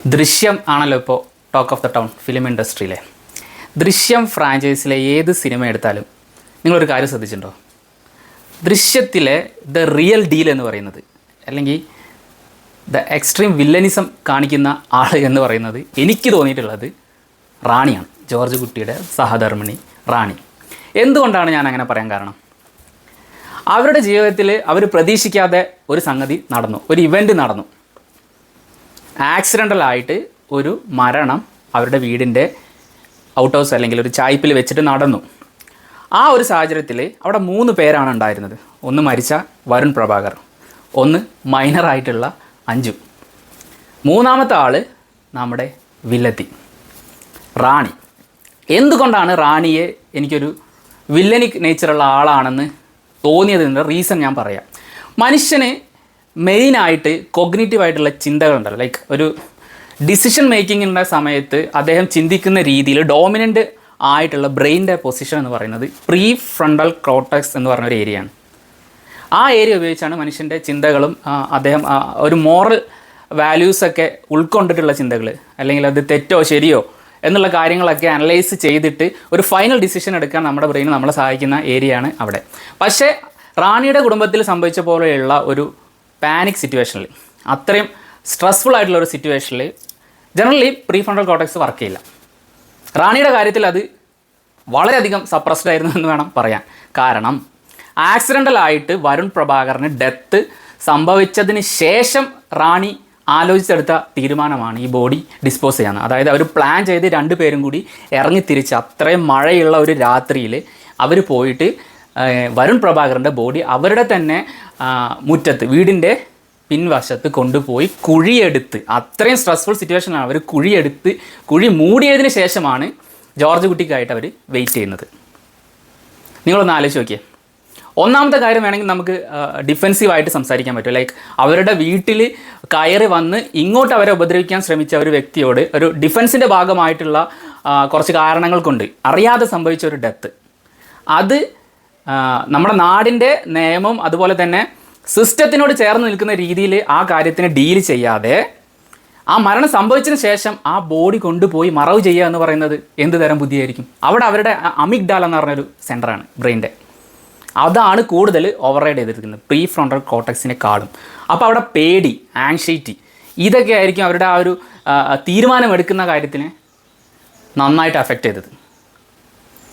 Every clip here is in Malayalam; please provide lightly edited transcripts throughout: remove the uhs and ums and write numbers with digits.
ദൃശ്യം ആണല്ലോ ഇപ്പോൾ talk of the town film ഇൻഡസ്ട്രിയിലെ. ദൃശ്യം ഫ്രാഞ്ചൈസിലെ ഏത് സിനിമ എടുത്താലും നിങ്ങളൊരു കാര്യം ശ്രദ്ധിച്ചിട്ടുണ്ടോ? ദൃശ്യത്തിലെ ദ റിയൽ ഡീൽ എന്ന് പറയുന്നത്, അല്ലെങ്കിൽ ദ എക്സ്ട്രീം വില്ലനിസം കാണിക്കുന്ന ആൾ എന്ന് പറയുന്നത് എനിക്ക് തോന്നിയിട്ടുള്ളത് റാണിയാണ്. ജോർജ് കുട്ടിയുടെ സഹധർമ്മിണി റാണി. എന്തുകൊണ്ടാണ് ഞാൻ അങ്ങനെ പറയാൻ കാരണം? അവരുടെ ജീവിതത്തിൽ അവർ പ്രതീക്ഷിക്കാതെ ഒരു സംഗതി നടന്നു, ഒരു ഇവൻ്റ് നടന്നു. ആക്സിഡൻ്റലായിട്ട് ഒരു മരണം അവരുടെ വീടിൻ്റെ ഔട്ട് ഹൗസ് അല്ലെങ്കിൽ ഒരു ചായ്പിൽ വെച്ചിട്ട് നടന്നു. ആ ഒരു സാഹചര്യത്തിൽ അവിടെ 3 പേരാണ് ഉണ്ടായിരുന്നത്. ഒന്ന് മരിച്ച വരുൺ പ്രഭാകർ, ഒന്ന് മൈനറായിട്ടുള്ള അഞ്ജു, മൂന്നാമത്തെ ആൾ നമ്മുടെ വില്ലത്തി റാണി. എന്തുകൊണ്ടാണ് റാണിയെ എനിക്കൊരു വില്ലനിക് നേച്ചറുള്ള ആളാണെന്ന് തോന്നിയതിൻ്റെ റീസൺ ഞാൻ പറയാം. മനുഷ്യന് മെയിനായിട്ട് കോഗ്നിറ്റീവായിട്ടുള്ള ചിന്തകളുണ്ടല്ലോ, ലൈക്ക് ഒരു ഡിസിഷൻ മേക്കിങ്ങിൻ്റെ സമയത്ത് അദ്ദേഹം ചിന്തിക്കുന്ന രീതിയിൽ ഡോമിനൻ്റ് ആയിട്ടുള്ള ബ്രെയിനിൻ്റെ പൊസിഷൻ എന്ന് പറയുന്നത് പ്രീ ഫ്രണ്ടൽ കോർട്ടക്സ് എന്ന് പറഞ്ഞൊരു ഏരിയയാണ്. ആ ഏരിയ ഉപയോഗിച്ചാണ് മനുഷ്യൻ്റെ ചിന്തകളും അദ്ദേഹം ഒരു മോറൽ വാല്യൂസൊക്കെ ഉൾക്കൊണ്ടിട്ടുള്ള ചിന്തകൾ, അല്ലെങ്കിൽ അത് തെറ്റോ ശരിയോ എന്നുള്ള കാര്യങ്ങളൊക്കെ അനലൈസ് ചെയ്തിട്ട് ഒരു ഫൈനൽ ഡിസിഷൻ എടുക്കാൻ നമ്മുടെ ബ്രെയിൻ നമ്മളെ സഹായിക്കുന്ന ഏരിയയാണ് അവിടെ. പക്ഷേ റാണിയുടെ കുടുംബത്തിൽ സംഭവിച്ച പോലെയുള്ള ഒരു പാനിക് സിറ്റുവേഷനിൽ, അത്രയും സ്ട്രെസ്ഫുൾ ആയിട്ടുള്ള ഒരു സിറ്റുവേഷനിൽ generally pre frontal cortex work ചെയ്യില്ല. റാണിയുടെ കാര്യത്തിൽ അത് വളരെയധികം സപ്രസ്ഡ് ആയിരുന്നു എന്ന് വേണം പറയാൻ. കാരണം ആക്സിഡൻ്റലായിട്ട് വരുൺ പ്രഭാകറിന് ഡെത്ത് സംഭവിച്ചതിന് ശേഷം റാണി ആലോചിച്ചെടുത്ത തീരുമാനമാണ് ഈ ബോഡി ഡിസ്പോസ് ചെയ്യാന്ന്. അതായത് അവർ പ്ലാൻ ചെയ്ത് 2 പേരും കൂടി ഇറങ്ങിത്തിരിച്ച് അത്രയും മഴയുള്ള ഒരു രാത്രിയിൽ അവർ പോയിട്ട് വരുൺ പ്രഭാകറിൻ്റെ ബോഡി അവരുടെ തന്നെ മുറ്റത്ത്, വീടിൻ്റെ പിൻവശത്ത് കൊണ്ടുപോയി കുഴിയെടുത്ത്, അത്രയും സ്ട്രെസ്ഫുൾ സിറ്റുവേഷനിലാണ് അവർ കുഴി മൂടിയതിന് ശേഷമാണ് ജോർജ് കുട്ടിക്കായിട്ട് അവർ വെയിറ്റ് ചെയ്യുന്നത്. നിങ്ങളൊന്ന് ആലോചിച്ച് നോക്കിയേ. ഒന്നാമത്തെ കാര്യം വേണമെങ്കിൽ നമുക്ക് ഡിഫെൻസീവായിട്ട് സംസാരിക്കാൻ പറ്റും. ലൈക്ക് അവരുടെ വീട്ടിൽ കയറി വന്ന് ഇങ്ങോട്ട് അവരെ ഉപദ്രവിക്കാൻ ശ്രമിച്ച ഒരു വ്യക്തിയോട് ഒരു ഡിഫെൻസിൻ്റെ ഭാഗമായിട്ടുള്ള കുറച്ച് കാരണങ്ങൾ കൊണ്ട് അറിയാതെ സംഭവിച്ച ഒരു ഡെത്ത്, അത് നമ്മുടെ നാടിൻ്റെ നിയമം അതുപോലെ തന്നെ സിസ്റ്റത്തിനോട് ചേർന്ന് നിൽക്കുന്ന രീതിയിൽ ആ കാര്യത്തിന് ഡീൽ ചെയ്യാതെ ആ മരണം സംഭവിച്ചതിന് ശേഷം ആ ബോഡി കൊണ്ടുപോയി മറവ് ചെയ്യുക എന്ന് പറയുന്നത് എന്ത് തരം ബുദ്ധിയായിരിക്കും? അവിടെ അവരുടെ അമിഗ്ഡാല എന്ന് പറഞ്ഞൊരു സെൻറ്ററാണ് ബ്രെയിൻ്റെ, അതാണ് കൂടുതൽ ഓവർ റൈഡ് ചെയ്തിരിക്കുന്നത് പ്രീ ഫ്രോണ്ടൽ കോർട്ടക്സിനെക്കാളും. അപ്പോൾ അവിടെ പേടി, ആങ്സൈറ്റി, ഇതൊക്കെ ആയിരിക്കും അവരുടെ ആ ഒരു തീരുമാനമെടുക്കുന്ന കാര്യത്തിനെ നന്നായിട്ട് അഫക്റ്റ് ചെയ്തത്.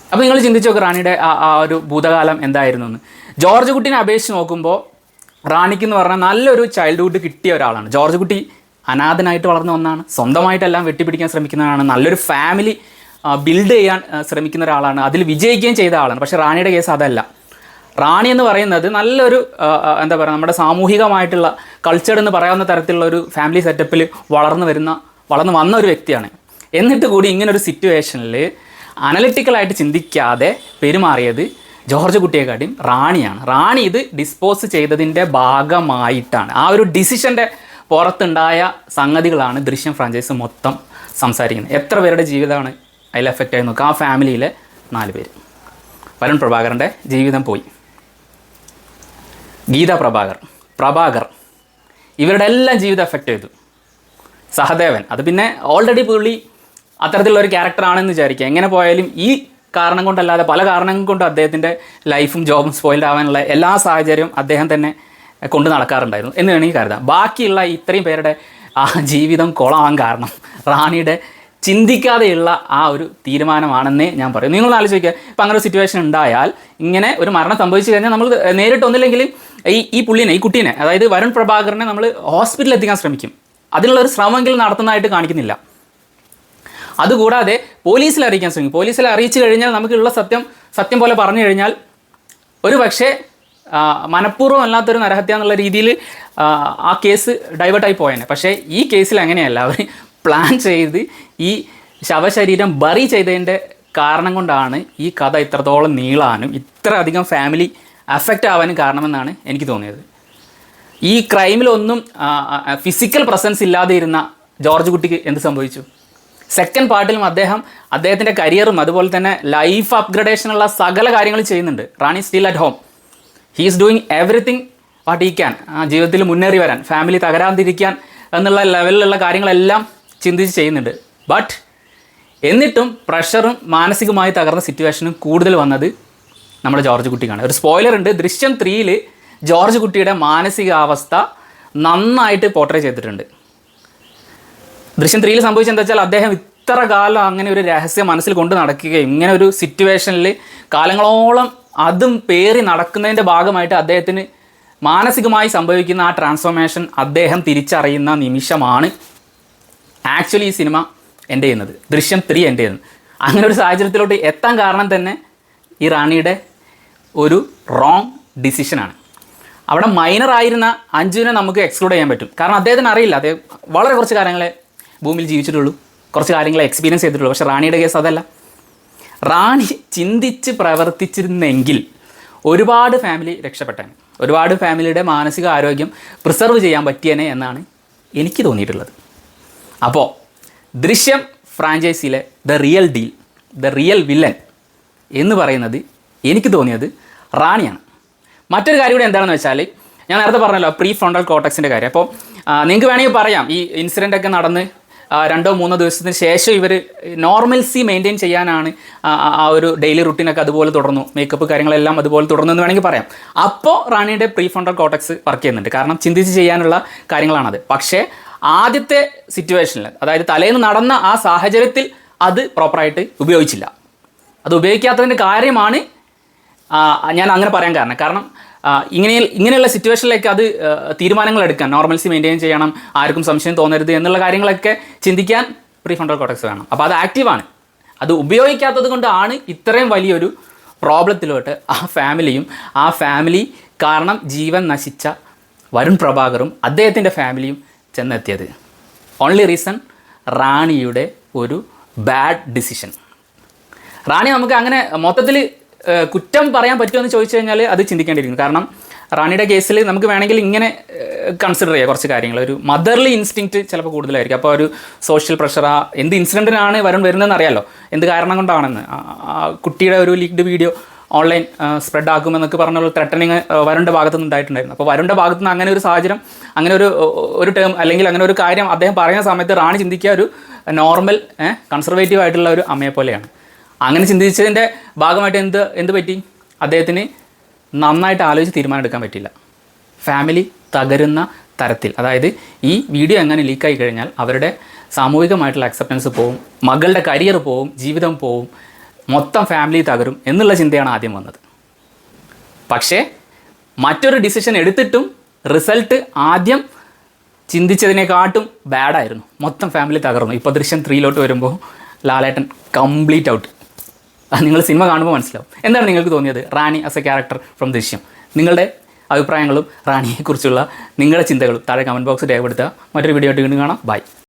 അപ്പോൾ നിങ്ങൾ ചിന്തിച്ച് നോക്കുക റാണിയുടെ ആ ഒരു ഭൂതകാലം എന്തായിരുന്നു എന്ന്. ജോർജ് കുട്ടീനെ അപേക്ഷിച്ച് നോക്കുമ്പോൾ റാണിക്ക് എന്ന് പറഞ്ഞാൽ നല്ലൊരു ചൈൽഡ്ഹുഡ് കിട്ടിയ ഒരാളാണ്. ജോർജ് കുട്ടി അനാഥനായിട്ട് വളർന്ന ഒന്നാണ്, സ്വന്തമായിട്ടെല്ലാം വെട്ടിപ്പിടിക്കാൻ ശ്രമിക്കുന്നവരാണ്, നല്ലൊരു ഫാമിലി ബിൽഡ് ചെയ്യാൻ ശ്രമിക്കുന്ന ഒരാളാണ്, അതിൽ വിജയിക്കുകയും ചെയ്ത ആളാണ്. പക്ഷേ റാണിയുടെ കേസ് അതല്ല. റാണി എന്ന് പറയുന്നത് നല്ലൊരു എന്താ പറയുക, നമ്മുടെ സാമൂഹികമായിട്ടുള്ള കൾച്ചർ എന്ന് പറയാവുന്ന തരത്തിലുള്ള ഒരു ഫാമിലി സെറ്റപ്പിൽ വളർന്നു വന്ന ഒരു വ്യക്തിയാണ്. എന്നിട്ട് കൂടി ഇങ്ങനൊരു സിറ്റുവേഷനിൽ അനലിറ്റിക്കലായിട്ട് ചിന്തിക്കാതെ പെരുമാറിയത് ജോർജ് കുട്ടിയെക്കാട്ടിയും റാണിയാണ്. റാണി ഇത് ഡിസ്പോസ് ചെയ്തതിൻ്റെ ഭാഗമായിട്ടാണ്, ആ ഒരു ഡിസിഷൻ്റെ പുറത്തുണ്ടായ സംഗതികളാണ് ദൃശ്യം ഫ്രാഞ്ചൈസ് മൊത്തം സംസാരിക്കുന്നത്. എത്ര പേരുടെ ജീവിതമാണ് അതിൽ എഫക്റ്റ് ആയി നോക്കുക. ആ ഫാമിലിയിലെ 4 പേര്. വരുൺ പ്രഭാകറിൻ്റെ ജീവിതം പോയി, ഗീത പ്രഭാകർ ഇവരുടെ എല്ലാം ജീവിതം എഫക്റ്റ് ചെയ്തു. സഹദേവൻ, അത് പിന്നെ ഓൾറെഡി പുള്ളി അത്തരത്തിലുള്ള ഒരു ക്യാരക്ടറാണെന്ന് വിചാരിക്കുക. എങ്ങനെ പോയാലും ഈ കാരണം കൊണ്ടല്ലാതെ പല കാരണങ്ങൾ കൊണ്ടും അദ്ദേഹത്തിൻ്റെ ലൈഫും ജോബും സ്പോയിൽഡ് ആവാനുള്ള എല്ലാ സാഹചര്യവും അദ്ദേഹം തന്നെ കൊണ്ട് നടക്കാറുണ്ടായിരുന്നു എന്ന് വേണമെങ്കിൽ കരുതാം. ബാക്കിയുള്ള ഇത്രയും പേരുടെ ആ ജീവിതം കൊളമാവാൻ കാരണം റാണിയുടെ ചിന്തിക്കാതെയുള്ള ആ ഒരു തീരുമാനമാണെന്നേ ഞാൻ പറയും. നിങ്ങൾ ആലോചിക്കുക, ഇപ്പം അങ്ങനെ ഒരു സിറ്റുവേഷൻ ഉണ്ടായാൽ, ഇങ്ങനെ ഒരു മരണം സംഭവിച്ചു കഴിഞ്ഞാൽ നമ്മൾ നേരിട്ടൊന്നില്ലെങ്കിൽ ഈ പുള്ളിനെ, ഈ കുട്ടീനെ, അതായത് വരുൺ പ്രഭാകറിനെ നമ്മൾ ഹോസ്പിറ്റലിൽ എത്തിക്കാൻ ശ്രമിക്കും. അതിനുള്ളൊരു ശ്രമമെങ്കിലും നടത്തുന്നതായിട്ട് കാണിക്കുന്നില്ല. അതുകൂടാതെ പോലീസിൽ അറിയിക്കാൻ ശ്രമിക്കും. പോലീസിൽ അറിയിച്ചു കഴിഞ്ഞാൽ നമുക്കുള്ള സത്യം പോലെ പറഞ്ഞു കഴിഞ്ഞാൽ ഒരു പക്ഷേ മനഃപൂർവ്വം അല്ലാത്തൊരു നരഹത്യ എന്നുള്ള രീതിയിൽ ആ കേസ് ഡൈവേർട്ടായി പോയേനെ. പക്ഷേ ഈ കേസിൽ അങ്ങനെയല്ല. അവർ പ്ലാൻ ചെയ്ത് ഈ ശവശരീരം ബറി ചെയ്തതിൻ്റെ കാരണം കൊണ്ടാണ് ഈ കഥ ഇത്രത്തോളം നീളാനും ഇത്ര അധികം ഫാമിലി അഫക്റ്റ് ആവാനും കാരണമെന്നാണ് എനിക്ക് തോന്നിയത്. ഈ ക്രൈമിലൊന്നും ഫിസിക്കൽ പ്രസൻസ് ഇല്ലാതെ ഇരുന്ന ജോർജ് കുട്ടിക്ക് എന്ത് സംഭവിച്ചു? സെക്കൻഡ് പാർട്ടിലും അദ്ദേഹത്തിൻ്റെ കരിയറും അതുപോലെ തന്നെ ലൈഫ് അപ്ഗ്രഡേഷനുള്ള സകല കാര്യങ്ങളും ചെയ്യുന്നുണ്ട്. Rani still at home, he is doing everything what he can. ജീവിതത്തിൽ മുന്നേറി വരാൻ, ഫാമിലി തകരാതിരിക്കാൻ എന്നുള്ള ലെവലിലുള്ള കാര്യങ്ങളെല്ലാം ചിന്തിച്ച് ചെയ്യുന്നുണ്ട്. ബട്ട് എന്നിട്ടും പ്രഷറും മാനസികമായി തകർന്ന സിറ്റുവേഷനും കൂടുതൽ വന്നത് നമ്മുടെ ജോർജ് കുട്ടിക്കാണ്. ഒരു സ്പോയിലർ ഉണ്ട്, ദൃശ്യം 3-ൽ ജോർജ് കുട്ടിയുടെ മാനസികാവസ്ഥ നന്നായിട്ട് പോർട്രേ ചെയ്തിട്ടുണ്ട്. ദൃശ്യം 3-ൽ സംഭവിച്ചത് എന്താ വെച്ചാൽ, അദ്ദേഹം ഇത്ര കാലം അങ്ങനെ ഒരു രഹസ്യം മനസ്സിൽ കൊണ്ട് നടക്കുകയും ഇങ്ങനെ ഒരു സിറ്റുവേഷനിൽ കാലങ്ങളോളം അതും പേറി നടക്കുന്നതിൻ്റെ ഭാഗമായിട്ട് അദ്ദേഹത്തിന് മാനസികമായി സംഭവിക്കുന്ന ആ ട്രാൻസ്ഫോർമേഷൻ അദ്ദേഹം തിരിച്ചറിയുന്ന നിമിഷമാണ് ആക്ച്വലി ഈ സിനിമ എൻഡ് ചെയ്യുന്നത്, ദൃശ്യം 3 എൻഡ് ചെയ്യുന്നത്. അങ്ങനെ ഒരു സാഹചര്യത്തിലോട്ട് എത്താൻ കാരണം തന്നെ ഈ റാണിയുടെ ഒരു റോങ് ഡിസിഷനാണ്. അവിടെ മൈനറായിരുന്ന അഞ്ജുവിനെ നമുക്ക് എക്സ്ക്ലൂഡ് ചെയ്യാൻ പറ്റും. കാരണം അദ്ദേഹത്തിന് അറിയില്ല, അദ്ദേഹം വളരെ കുറച്ച് കാര്യങ്ങളെ ഭൂമിയിൽ ജീവിച്ചിട്ടുള്ളൂ, കുറച്ച് കാര്യങ്ങളെ എക്സ്പീരിയൻസ് ചെയ്തിട്ടുള്ളൂ. പക്ഷേ റാണിയുടെ കേസ് അതല്ല. റാണി ചിന്തിച്ച് പ്രവർത്തിച്ചിരുന്നെങ്കിൽ ഒരുപാട് ഫാമിലി രക്ഷപ്പെട്ടേനെ, ഒരുപാട് ഫാമിലിയുടെ മാനസിക ആരോഗ്യം പ്രിസർവ് ചെയ്യാൻ പറ്റിയേനെ എന്നാണ് എനിക്ക് തോന്നിയിട്ടുള്ളത്. അപ്പോൾ ദൃശ്യം ഫ്രാഞ്ചൈസിയിലെ the real deal, the real villain എന്ന് പറയുന്നത് എനിക്ക് തോന്നിയത് റാണിയാണ്. മറ്റൊരു കാര്യം കൂടി എന്താണെന്ന് വെച്ചാൽ, ഞാൻ നേരത്തെ പറഞ്ഞല്ലോ പ്രീ ഫ്രോണ്ടൽ കോർട്ടക്സിൻ്റെ കാര്യം. അപ്പോൾ നിങ്ങൾക്ക് വേണമെങ്കിൽ പറയാം, ഈ ഇൻസിഡൻ്റൊക്കെ നടന്ന് 2-3 ദിവസത്തിന് ശേഷം ഇവർ നോർമൽസി മെയിൻറ്റെയിൻ ചെയ്യാനാണ് ആ ഒരു ഡെയിലി റുട്ടീനൊക്കെ അതുപോലെ തുടർന്നു, മേക്കപ്പ് കാര്യങ്ങളെല്ലാം അതുപോലെ തുടർന്നു എന്ന് വേണമെങ്കിൽ പറയാം. അപ്പോൾ റാണിയുടെ പ്രീ ഫ്രോണ്ടൽ കോർട്ടക്സ് വർക്ക് ചെയ്യുന്നുണ്ട്, കാരണം ചിന്തിച്ച് ചെയ്യാനുള്ള കാര്യങ്ങളാണത്. പക്ഷേ ആദ്യത്തെ സിറ്റുവേഷനിൽ, അതായത് തലേന്ന് നടന്ന ആ സാഹചര്യത്തിൽ അത് പ്രോപ്പറായിട്ട് ഉപയോഗിച്ചില്ല. അത് ഉപയോഗിക്കാത്തതിൻ്റെ കാര്യമാണ് ഞാൻ അങ്ങനെ പറയാൻ കാരണം ഇങ്ങനെയുള്ള സിറ്റുവേഷനിലേക്ക് അത് തീരുമാനങ്ങൾ എടുക്കാൻ, നോർമൽസി മെയിൻറ്റെയിൻ ചെയ്യണം, ആർക്കും സംശയം തോന്നരുത് എന്നുള്ള കാര്യങ്ങളൊക്കെ ചിന്തിക്കാൻ പ്രീ ഫ്രോണ്ടൽ കോർട്ടക്സ് വേണം. അപ്പോൾ അത് ആക്റ്റീവാണ്. അത് ഉപയോഗിക്കാത്തത് കൊണ്ടാണ് ഇത്രയും വലിയൊരു പ്രോബ്ലത്തിലോട്ട് ആ ഫാമിലിയും ആ ഫാമിലി കാരണം ജീവൻ നശിച്ച വരുൺ പ്രഭാകറും അദ്ദേഹത്തിൻ്റെ ഫാമിലിയും ചെന്നെത്തിയത്. ഓൺലി റീസൺ റാണിയുടെ ഒരു ബാഡ് ഡിസിഷൻ. റാണി നമുക്ക് അങ്ങനെ മൊത്തത്തിൽ കുറ്റം പറയാൻ പറ്റുമെന്ന് ചോദിച്ചു കഴിഞ്ഞാൽ അത് ചിന്തിക്കേണ്ടിയിരിക്കുന്നു. കാരണം റാണിയുടെ കേസിൽ നമുക്ക് വേണമെങ്കിൽ ഇങ്ങനെ കൺസിഡർ ചെയ്യാം കുറച്ച് കാര്യങ്ങൾ. ഒരു മദർലി ഇൻസ്റ്റിങ്ക്റ്റ് ചിലപ്പോൾ കൂടുതലായിരിക്കും. അപ്പോൾ ഒരു സോഷ്യൽ പ്രഷർ, എന്ത് ഇൻസിഡൻറ്റിനാണ് വരുന്നതെന്ന് അറിയാമല്ലോ, എന്ത് കാരണം കൊണ്ടാണെന്ന്. കുട്ടിയുടെ ഒരു ലീക്ഡ് വീഡിയോ ഓൺലൈൻ സ്പ്രെഡ് ആക്കുമെന്നൊക്കെ പറഞ്ഞുള്ള ത്രെട്ടനിങ് വരുണിൻ്റെ ഭാഗത്തു നിന്ന് ഉണ്ടായിട്ടുണ്ടായിരുന്നു. അപ്പോൾ വരുണിൻ്റെ ഭാഗത്തു നിന്ന് അങ്ങനെ ഒരു സാഹചര്യം, അങ്ങനെ ഒരു ടേം അല്ലെങ്കിൽ അങ്ങനെ ഒരു കാര്യം അദ്ദേഹം പറയുന്ന സമയത്ത് റാണി ചിന്തിക്കുക ഒരു നോർമൽ കൺസർവേറ്റീവ് ആയിട്ടുള്ള ഒരു അമ്മയെ പോലെയാണ്. അങ്ങനെ ചിന്തിച്ചതിൻ്റെ ഭാഗമായിട്ട് എന്ത് പറ്റി, അദ്ദേഹത്തിന് നന്നായിട്ട് ആലോചിച്ച് തീരുമാനം എടുക്കാൻ പറ്റില്ല. ഫാമിലി തകരുന്ന തരത്തിൽ, അതായത് ഈ വീഡിയോ എങ്ങനെ ലീക്കായി കഴിഞ്ഞാൽ അവരുടെ സാമൂഹികമായിട്ടുള്ള അക്സെപ്റ്റൻസ് പോവും, മകളുടെ കരിയർ പോവും, ജീവിതം പോവും, മൊത്തം ഫാമിലി തകരും എന്നുള്ള ചിന്തയാണ് ആദ്യം വന്നത്. പക്ഷേ മറ്റൊരു ഡിസിഷൻ എടുത്തിട്ടും റിസൾട്ട് ആദ്യം ചിന്തിച്ചതിനെക്കാട്ടും ബാഡായിരുന്നു. മൊത്തം ഫാമിലി തകർന്നു. ഇപ്പോൾ ദൃശ്യം 3-ലോട്ട് വരുമ്പോൾ ലാലേട്ടൻ കംപ്ലീറ്റ് ഔട്ട്. നിങ്ങൾ സിനിമ കാണുമ്പോൾ മനസ്സിലാവും. എന്താണ് നിങ്ങൾക്ക് തോന്നിയത് റാണി ആസ് എ ക്യാരക്ടർ ഫ്രം ദൃശ്യം? നിങ്ങളുടെ അഭിപ്രായങ്ങളും റാണിയെക്കുറിച്ചുള്ള നിങ്ങളുടെ ചിന്തകളും താഴെ കമൻറ്റ് ബോക്സിൽ രേഖപ്പെടുത്തുക. മറ്റൊരു വീഡിയോ ആയിട്ട് വീണ്ടും കാണാം. ബൈ.